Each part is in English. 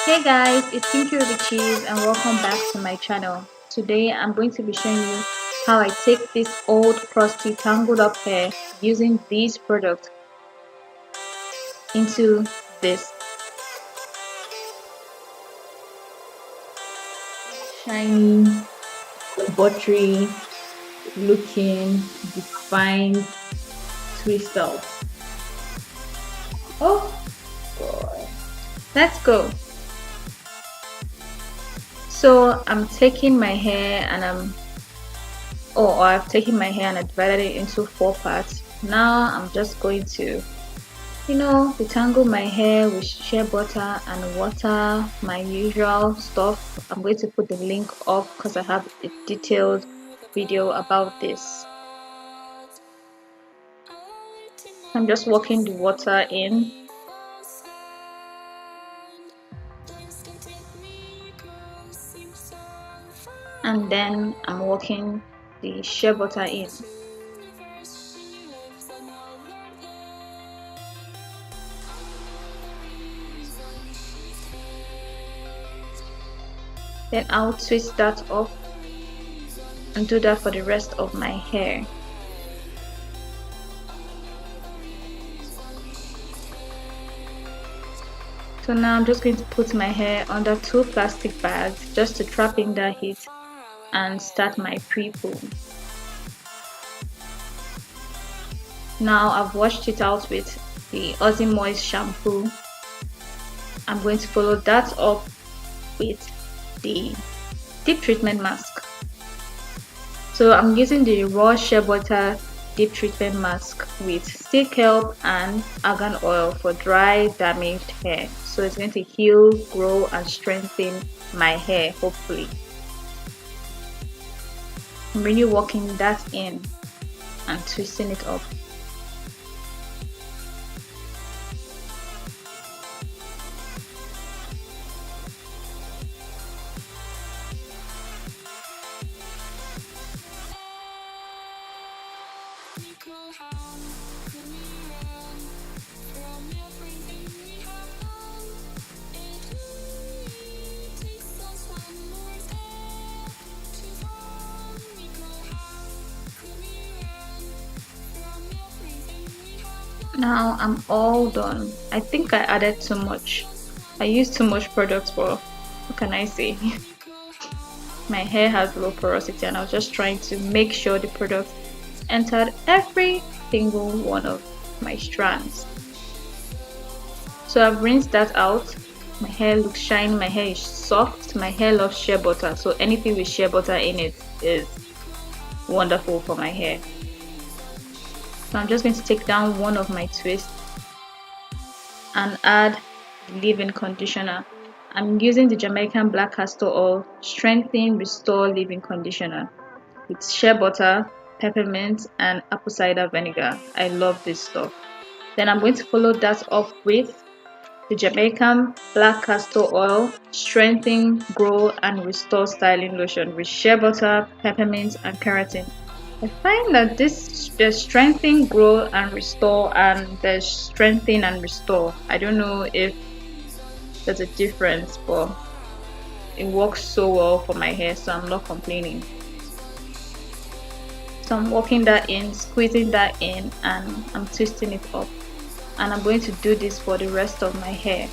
Hey guys, it's Kinky with Cheese and welcome back to my channel. Today I'm going to be showing you how I take this old crusty tangled up hair using these products into this shiny, buttery looking, defined twist out. Oh boy. Let's go. So I'm taking my hair and I've taken my hair and I divided it into 4 parts. Now I'm just going to detangle my hair with shea butter and water, my usual stuff. I'm going to put the link up because I have a detailed video about this. I'm just working the water in. And then I'm working the shea butter in. Then I'll twist that up and do that for the rest of my hair. So now I'm just going to put my hair under 2 plastic bags just to trap in the heat and start my pre-poo. Now I've washed it out with the Aussie Moist shampoo. I'm going to follow that up with the deep treatment mask. So I'm using the raw shea butter deep treatment mask with sea kelp and argan oil for dry, damaged hair. So it's going to heal, grow and strengthen my hair, hopefully. I'm really working that in and twisting it up. Now I'm all done. I think I added too much. I used too much product, but what can I say? My hair has low porosity and I was just trying to make sure the product entered every single one of my strands. So I've rinsed that out. My hair looks shiny, my hair is soft, my hair loves shea butter, so anything with shea butter in it is wonderful for my hair. So I'm just going to take down one of my twists and add the leave-in conditioner. I'm using the Jamaican black castor oil strengthen restore leave-in conditioner with shea butter, peppermint and apple cider vinegar. I love this stuff. Then I'm going to follow that up with the Jamaican black castor oil strengthen, grow and restore styling lotion with shea butter, peppermint and keratin. I find that there's strengthen, grow and restore and there's strengthen and restore. I don't know if there's a difference, but it works so well for my hair, so I'm not complaining. So I'm working that in, squeezing that in and I'm twisting it up. And I'm going to do this for the rest of my hair.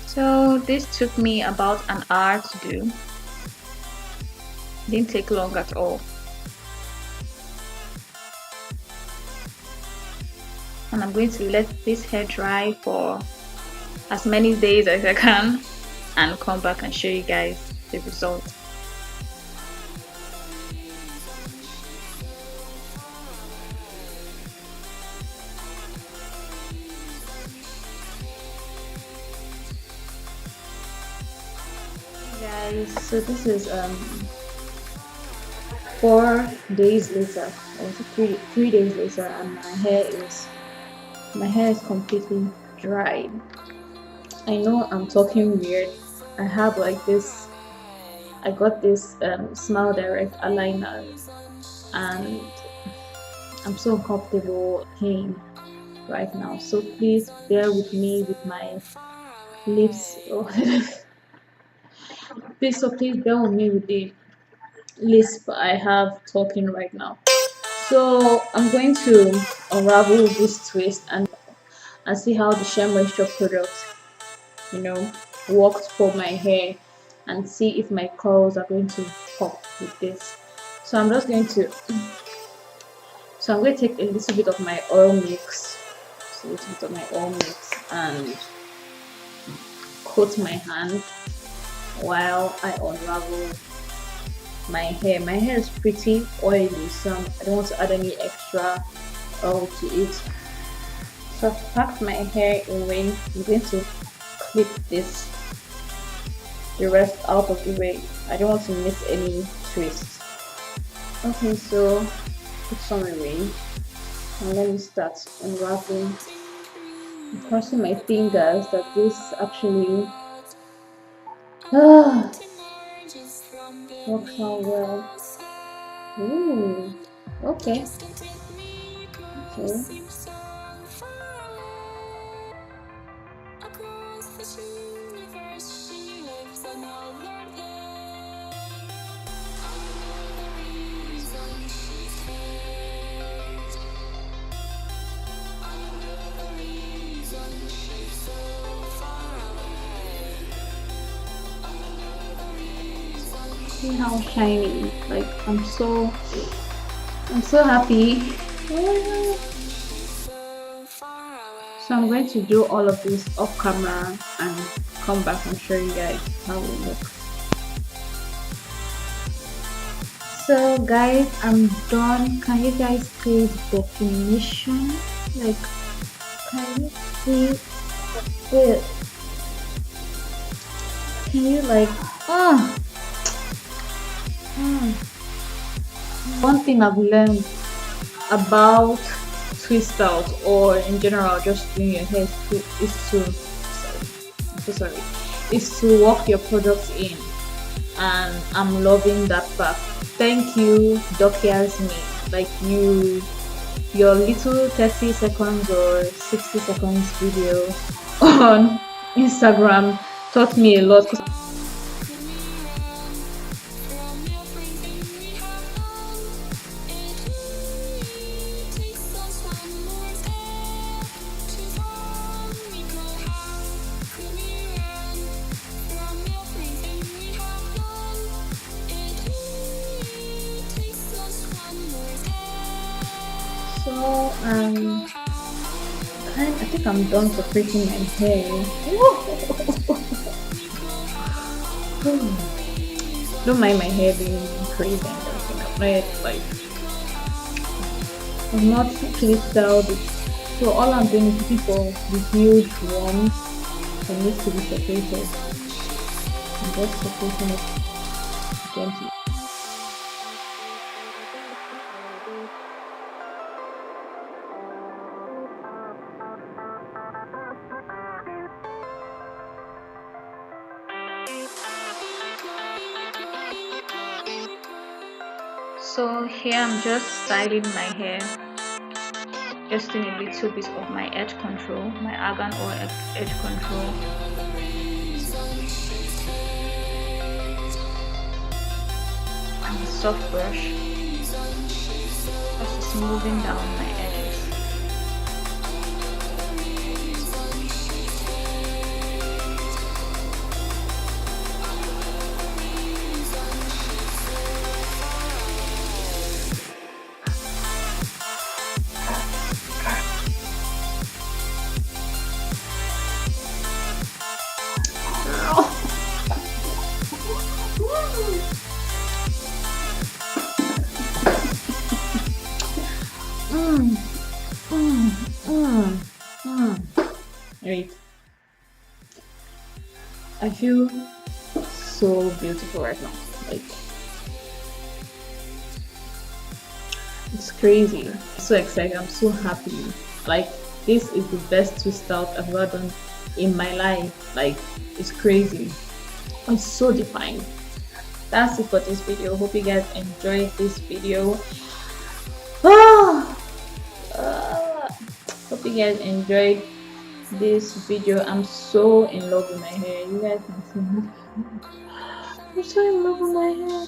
So this took me about an hour to do. Didn't take long at all. And I'm going to let this hair dry for as many days as I can and come back and show you guys the result. Guys, so this is 4 days later, or 3 days later, and my hair is completely dried. I know I'm talking weird. I have like this I got this Smile Direct eyeliner, and I'm so uncomfortable paying right now. So please bear with me with my lips. Oh, please bear with me with the lisp I have talking right now. So I'm going to unravel this twist and see how the Shea Moisture product, you know, works for my hair, and see if my curls are going to pop with this. So I'm just going to I'm going to take a little bit of my oil mix, a little bit of my oil mix, and coat my hand while I unravel my hair. My hair is pretty oily, so I don't want to add any extra oil to it. So I've packed my hair away. I'm going to clip the rest out of the way. I don't want to miss any twists. Okay, so put some away, and let me start unraveling. I'm crossing my fingers that this actually works out well. Ooh, okay. Okay. See how shiny, like I'm so happy. So I'm going to do all of this off camera and come back and show you guys how it looks. So guys, I'm done. Can you guys see the definition? Like, can you see it? Can you like one thing I've learned about twist out, or in general just doing your hair, is to work your products in, and I'm loving that fact. Thank you, Doctors Me. Like, your little 30 seconds or 60 seconds video on Instagram taught me a lot. So I think I'm done for freaking my hair. Don't mind my hair being crazy and everything. I'm not actually styled it. So all I'm doing is looking for the huge ones that needs to be separated. I'm just separating it gently. So here I'm just styling my hair, just doing a little bit of my edge control, my argan oil edge control. And a soft brush, just smoothing down my edges. Right. I feel so beautiful right now. Like, it's crazy. I'm so excited. I'm so happy. Like, this is the best twist out I've ever done in my life. Like, it's crazy. It's so defined. that's it for this video. Hope you guys enjoyed this video. Oh, hope you guys enjoyed this video. I'm so in love with my hair. You guys can see. I'm so in love with my hair.